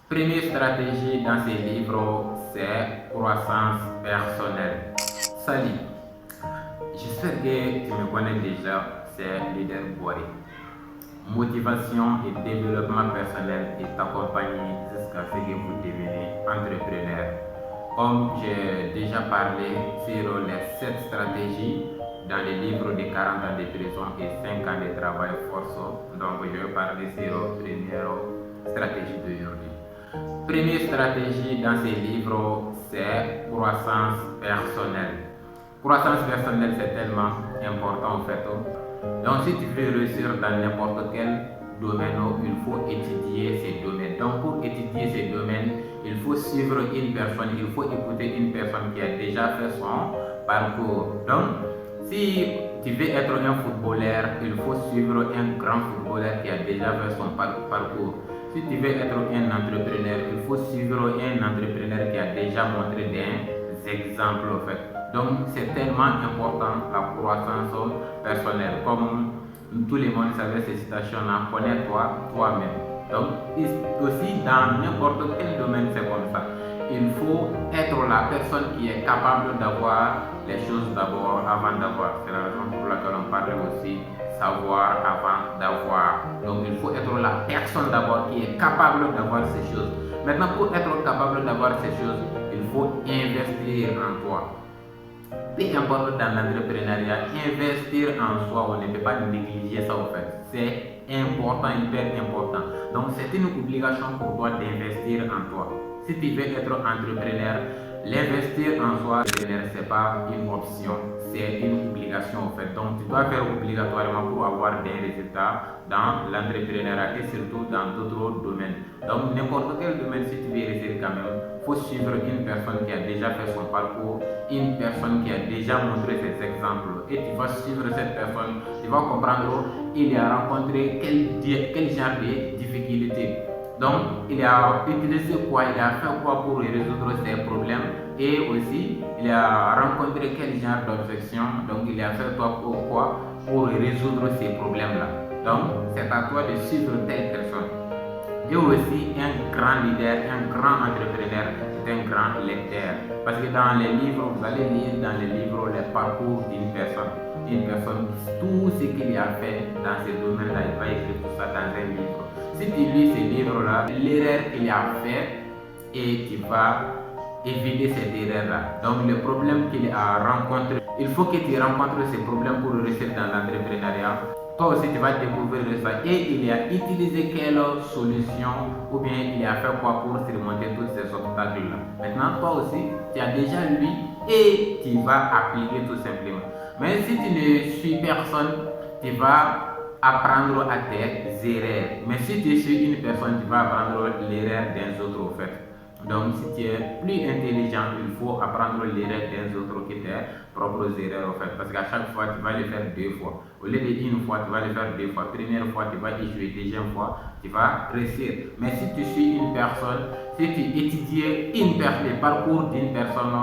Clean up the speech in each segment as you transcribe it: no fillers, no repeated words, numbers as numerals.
Première stratégie dans ces livres, c'est croissance personnelle. Salut, j'espère que tu me connais déjà, c'est Leader Boiré. Motivation et développement personnel et t'accompagner jusqu'à ce que vous deveniez entrepreneur. Comme j'ai déjà parlé sur les 7 stratégies dans les livres de 40 ans de prison et 5 ans de travail forçé, donc je vais parler sur la première stratégie d'aujourd'hui. Première stratégie dans ces livres, c'est croissance personnelle. Croissance personnelle, c'est tellement important en fait. Donc si tu veux réussir dans n'importe quel domaine, il faut étudier ces domaines. Donc pour étudier ces domaines, il faut suivre une personne, il faut écouter une personne qui a déjà fait son parcours. Donc si tu veux être un footballeur, il faut suivre un grand footballeur qui a déjà fait son parcours. Si tu veux être un entrepreneur, il faut suivre un entrepreneur qui a déjà montré des exemples en fait. Donc c'est tellement important la croissance personnelle. Comme tout le monde savait ces citations-là, connais-toi toi-même. Donc aussi dans n'importe quel domaine c'est comme ça. Il faut être la personne qui est capable d'avoir les choses d'abord avant d'avoir. C'est la raison pour laquelle on parle aussi savoir avant d'avoir. Donc il faut être la personne d'abord qui est capable d'avoir ces choses. Maintenant, pour être capable d'avoir ces choses, il faut investir en toi. Peu importe dans l'entrepreneuriat, investir en soi, on ne peut pas négliger ça en fait. C'est important, hyper important. Donc c'est une obligation pour toi d'investir en toi. Si tu veux être entrepreneur, l'investir en soi, ce n'est pas une option, c'est une obligation en fait. Donc tu dois faire obligatoirement pour avoir des résultats dans l'entrepreneuriat et surtout dans d'autres domaines. Donc n'importe quel domaine, si tu veux réussir quand même, il faut suivre une personne qui a déjà fait son parcours, une personne qui a déjà montré ses exemples. Et tu vas suivre cette personne, tu vas comprendre il a rencontré quel genre de difficultés. Donc, il a utilisé quoi, il a fait quoi pour résoudre ses problèmes et aussi il a rencontré quel genre d'objection, donc il a fait quoi pour résoudre ces problèmes-là. Donc, c'est à toi de suivre telle personne. Et aussi, un grand leader, un grand entrepreneur, c'est un grand lecteur. Parce que dans les livres, vous allez lire dans les livres les parcours d'une personne. Une personne, tout ce qu'il a fait dans ce domaine-là, il va écrire tout ça dans un livre. Si tu lis ces livres-là, l'erreur qu'il a fait et tu vas éviter cette erreur-là. Donc le problème qu'il a rencontré, il faut que tu rencontres ces problèmes pour réussir dans l'entrepreneuriat. Toi aussi tu vas découvrir ça et il a utilisé quelle solution ou bien il a fait quoi pour surmonter tous ces obstacles-là. Maintenant toi aussi tu as déjà lu et tu vas appliquer tout simplement. Mais si tu ne suis personne, tu vas apprendre à tes erreurs. Mais si tu suis une personne, tu vas apprendre l'erreur d'un autre en fait. Donc si tu es plus intelligent, il faut apprendre l'erreur d'un autre que tes propres erreurs en fait. Parce qu'à chaque fois, tu vas le faire 2 fois. Au lieu d'une fois, tu vas le faire 2 fois. Première fois, tu vas échouer. Deuxième fois, tu vas réussir. Mais si tu suis une personne, si tu étudies le parcours d'une personne,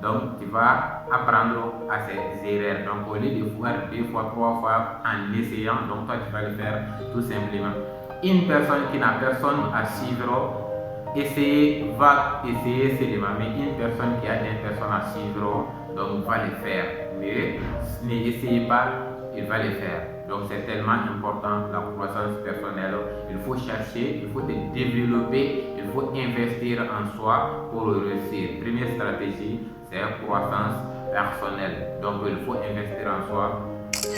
donc tu vas apprendre à ses erreurs. Donc au lieu de faire 2 fois, 3 fois en essayant, donc toi tu vas le faire tout simplement. Une personne qui n'a personne à suivre, va essayer seulement. Mais une personne qui a une personne à suivre, donc va le faire. Mais n'essayez pas, il va le faire. Donc c'est tellement important la croissance personnelle. Il faut chercher, il faut te développer, il faut investir en soi pour réussir. Première stratégie, c'est croissance personnelle. Donc il faut investir en soi.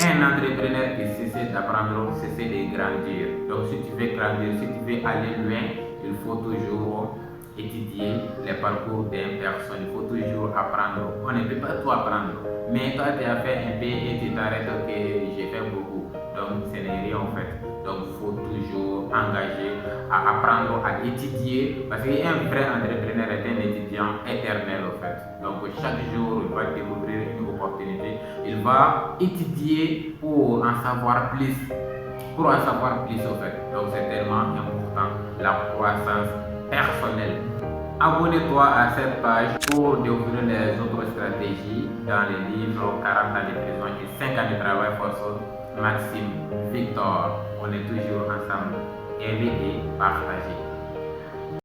Un entrepreneur qui cesse d'apprendre, cesse de grandir. Donc si tu veux grandir, si tu veux aller loin, il faut toujours étudier les parcours d'une personne. Il faut toujours apprendre. On ne peut pas tout apprendre. Mais toi, tu as fait un peu et tu t'arrêtes que j'ai fait beaucoup. Donc, ce n'est rien en fait. Donc, il faut toujours engager à apprendre, à étudier. Parce qu'un vrai entrepreneur est un étudiant éternel en fait. Donc, chaque jour, il va découvrir une opportunité. Il va étudier pour en savoir plus. Pour en savoir plus en fait. Donc, c'est tellement important la croissance personnelle. Abonnez-toi à cette page pour découvrir les autres stratégies dans les livres 40 ans de prison et 5 ans de travail forcé. Maxime, Victor, on est toujours ensemble. Aimer et partager.